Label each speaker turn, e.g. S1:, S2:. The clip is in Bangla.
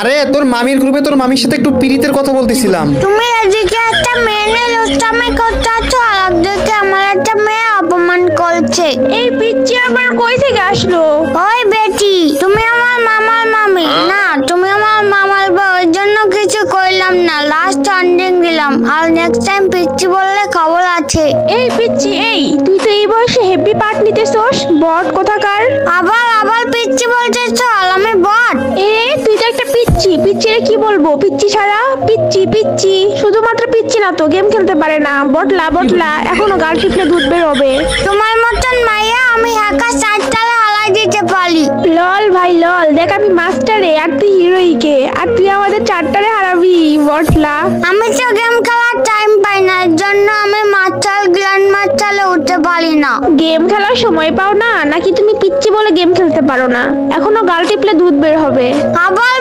S1: আরে তোর মামির গ্রুপে তোর মামির সাথে একটু পিরিতের কথা বলতেছিলাম।
S2: তুমি এদিকে একটা মেয়ে নিয়ে লুচ্চামি করতেছো, আর একদিকে আমার একটা মেয়ে অপমান করছে।
S3: এই পিচ্চি আবার কই থেকে আসলো?
S2: ওই বেটি, তুমি আমার মামার মামি না, তুমি আমার মামার বউ, ওই জন্য কিছু কইলাম না, লাস্ট ওয়ার্নিং দিলাম। আর নেক্সট টাইম পিচ্চি বললে খবর আছে।
S3: এই পিচ্চি, এই তুই তো এই বয়সে হেভি পাট নিতেছস, বট কোথাকার।
S2: আবার আবার পিচ্চি বলতেছো, আর আমি বট?
S3: তুই তো একটা পিচ্চি, পিচ্চিরে কি বলবো? পিচ্চি ছাড়া পিচ্চি পিচ্চি, শুধুমাত্র পিচ্চি না তো, গেম খেলতে পারে না, বটলা বটলা, এখনো গাল টিপলে দুধ বের হবে।
S2: তোমার মতন মাইয়া আমি একা চারটালে হালাই দিতে পারি।
S3: লল ভাই লল, দেখ আমি মাস্টারে আর তুই হিরোইকে, আর তুই আমাদের চারটারে হারাবি বটলা।
S2: আমি তো গেম খেলার টাইম পাই না, এর জন্য আমি মাস্টার গ্র্যান্ড মাস্টারে উঠতে পারি না।
S3: গেম খেলার সময় পাও না, নাকি তুমি পিচ্চি বলে গেম খেলতে পারো না? এখনো গাল টিপলে দুধ বের হবে।
S2: আবার